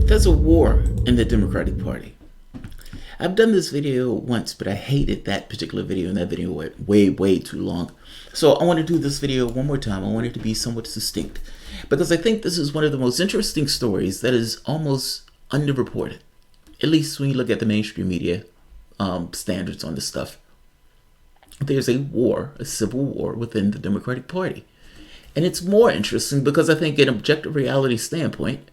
There's a war in the Democratic Party. I've done this video once, but I hated that particular video, and that video went way too long. So I want to do this video one more time. I want it to be somewhat succinct, because I think this is one of the most interesting stories that is almost underreported, at least when you look at the mainstream media standards on this stuff. There's a war, a civil war within the Democratic Party. And it's more interesting because I think in objective reality standpoint,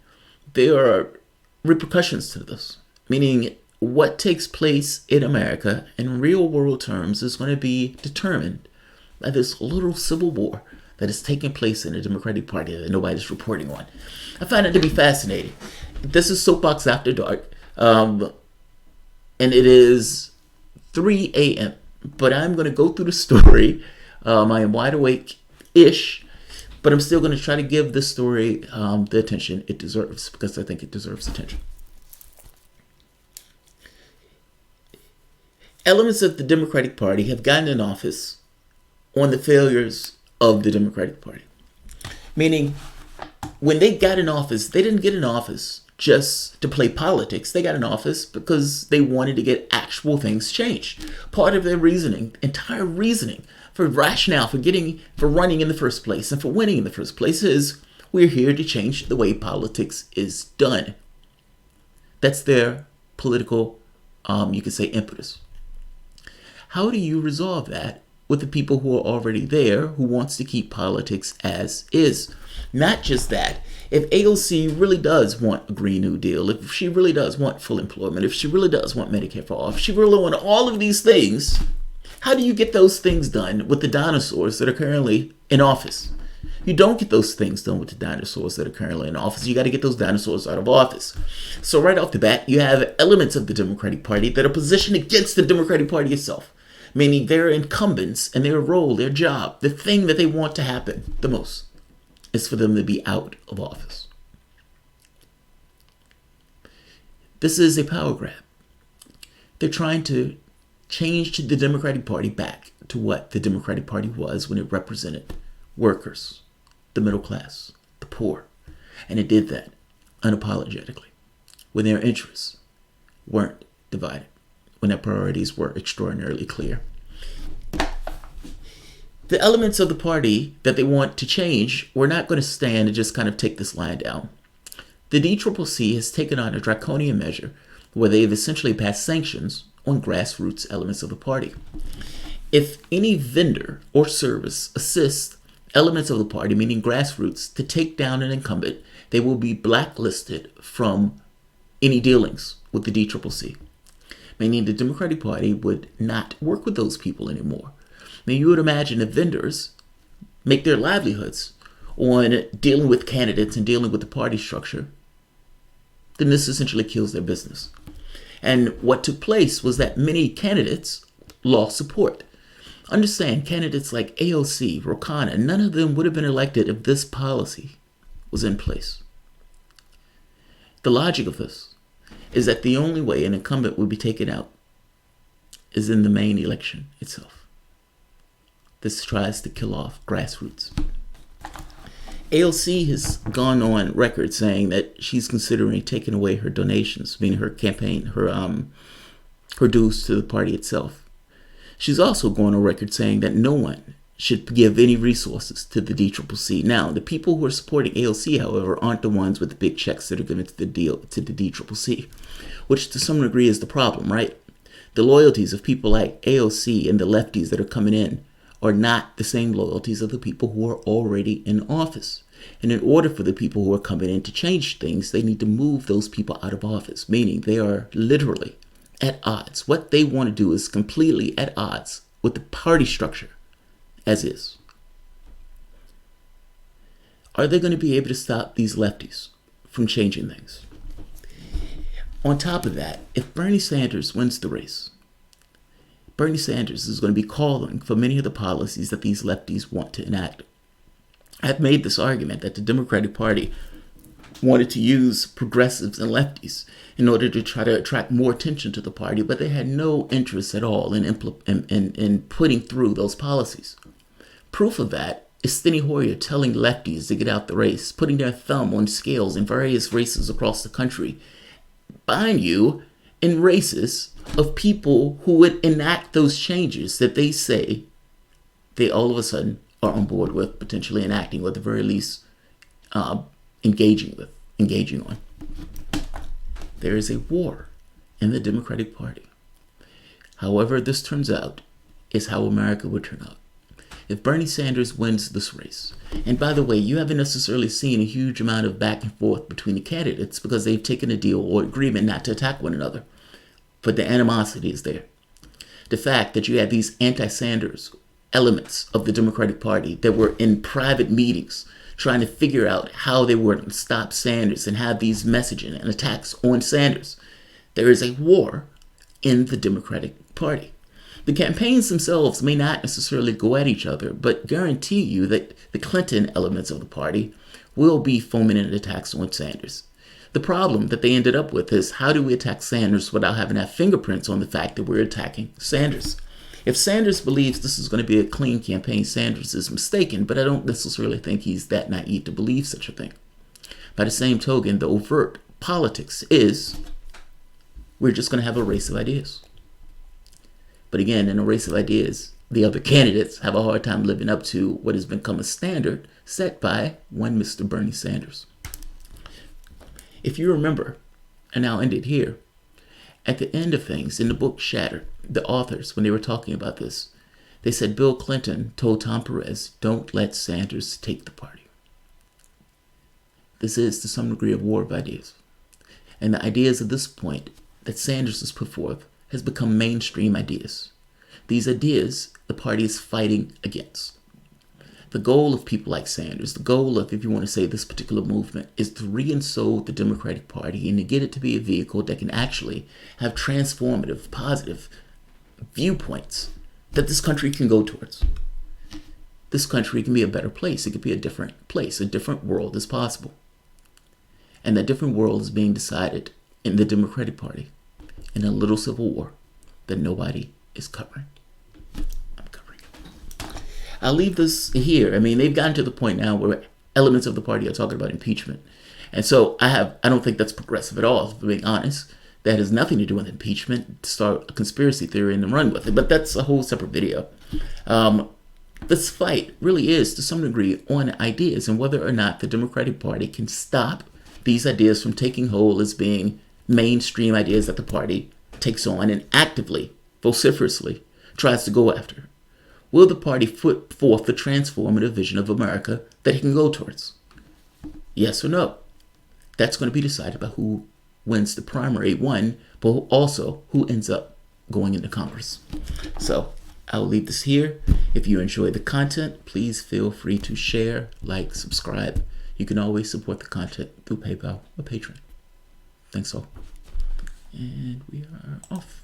there are repercussions to this. Meaning what takes place in America in real world terms is going to be determined by this little civil war that is taking place in the Democratic Party that nobody's reporting on. I find it to be fascinating. This is Soapbox After Dark, and it is 3 a.m. But I'm going to go through the story. I am wide awake-ish, but I'm still going to try to give this story the attention it deserves, because I think it deserves attention. Elements of the Democratic Party have gotten in office on the failures of the Democratic Party. Meaning, when they got in office, they didn't get in office just to play politics. They got in office because they wanted to get actual things changed. Part of their reasoning, entire reasoning for rationale for running in the first place and for winning in the first place is we're here to change the way politics is done. That's their political, you could say, impetus. How do you resolve that with the people who are already there who wants to keep politics as is? Not just that. If AOC really does want a Green New Deal, if she really does want full employment, if she really does want Medicare for all, if she really wants all of these things, how do you get those things done with the dinosaurs that are currently in office? You don't get those things done with the dinosaurs that are currently in office. You got to get those dinosaurs out of office. So right off the bat, you have elements of the Democratic Party that are positioned against the Democratic Party itself. Meaning their incumbents and their role, their job, the thing that they want to happen the most is for them to be out of office. This is a power grab. They're trying to change the Democratic Party back to what the Democratic Party was when it represented workers, the middle class, the poor. And it did that unapologetically, when their interests weren't divided, when their priorities were extraordinarily clear. The elements of the party that they want to change were not going to stand and just kind of take this line down. The DCCC has taken on a draconian measure where they've essentially passed sanctions on grassroots elements of the party. If any vendor or service assists elements of the party, meaning grassroots, to take down an incumbent, they will be blacklisted from any dealings with the DCCC. Meaning the Democratic Party would not work with those people anymore. I mean, you would imagine if vendors make their livelihoods on dealing with candidates and dealing with the party structure, then this essentially kills their business. And what took place was that many candidates lost support. Understand, candidates like AOC, Rokana, none of them would have been elected if this policy was in place. The logic of this is that the only way an incumbent would be taken out is in the main election itself. This tries to kill off grassroots. AOC has gone on record saying that she's considering taking away her donations, meaning her campaign, her dues to the party itself. She's also gone on record saying that no one should give any resources to the DCCC. Now, the people who are supporting AOC, however, aren't the ones with the big checks that are given to the DCCC, which to some degree is the problem, right? The loyalties of people like AOC and the lefties that are coming in are not the same loyalties of the people who are already in office. And in order for the people who are coming in to change things, they need to move those people out of office, meaning they are literally at odds. What they want to do is completely at odds with the party structure as is. Are they going to be able to stop these lefties from changing things? On top of that, if Bernie Sanders wins the race, Bernie Sanders is going to be calling for many of the policies that these lefties want to enact. I've made this argument that the Democratic Party wanted to use progressives and lefties in order to try to attract more attention to the party, but they had no interest at all in putting through those policies. Proof of that Is Steny Hoyer telling lefties to get out the race, putting their thumb on scales in various races across the country, bind you in races of people who would enact those changes that they say they all of a sudden are on board with, potentially enacting, or at the very least engaging on. There is a war in the Democratic Party. However this turns out is how America would turn out. If Bernie Sanders wins this race, and by the way, you haven't necessarily seen a huge amount of back and forth between the candidates because they've taken a deal or agreement not to attack one another, but the animosity is there. The fact that you had these anti-Sanders elements of the Democratic Party that were in private meetings trying to figure out how they were to stop Sanders and have these messaging and attacks on Sanders. There is a war in the Democratic Party. The campaigns themselves may not necessarily go at each other, but guarantee you that the Clinton elements of the party will be fomenting attacks on Sanders. The problem that they ended up with is, how do we attack Sanders without having to have fingerprints on the fact that we're attacking Sanders? If Sanders believes this is going to be a clean campaign, Sanders is mistaken, but I don't necessarily think he's that naive to believe such a thing. By the same token, the overt politics is, we're just going to have a race of ideas. But again, in a race of ideas, the other candidates have a hard time living up to what has become a standard set by one Mr. Bernie Sanders. If you remember, and I'll end it here, at the end of things, in the book Shattered, the authors, when they were talking about this, they said Bill Clinton told Tom Perez, don't let Sanders take the party. This is, to some degree, a war of ideas. And the ideas at this point that Sanders has put forth has become mainstream ideas. These ideas the party is fighting against. The goal of people like Sanders, the goal of, if you want to say, this particular movement, is to reinsole the Democratic Party and to get it to be a vehicle that can actually have transformative, positive viewpoints that this country can go towards. This country can be a better place. It could be a different place. A different world is possible. And that different world is being decided in the Democratic Party in a little civil war that nobody is covering. I'm covering it. I'll leave this here. I mean, they've gotten to the point now where elements of the party are talking about impeachment. And so I don't think that's progressive at all, to be honest. That has nothing to do with impeachment. Start a conspiracy theory and run with it. But that's a whole separate video. This fight really is, to some degree, on ideas and whether or not the Democratic Party can stop these ideas from taking hold as being mainstream ideas that the party takes on and actively, vociferously tries to go after. Will the party put forth the transformative vision of America that it can go towards? Yes or no? That's going to be decided by who wins the primary one, but also who ends up going into Congress. So I'll leave this here. If you enjoy the content, please feel free to share, like, subscribe. You can always support the content through PayPal or Patreon. Thanks all. And we are off.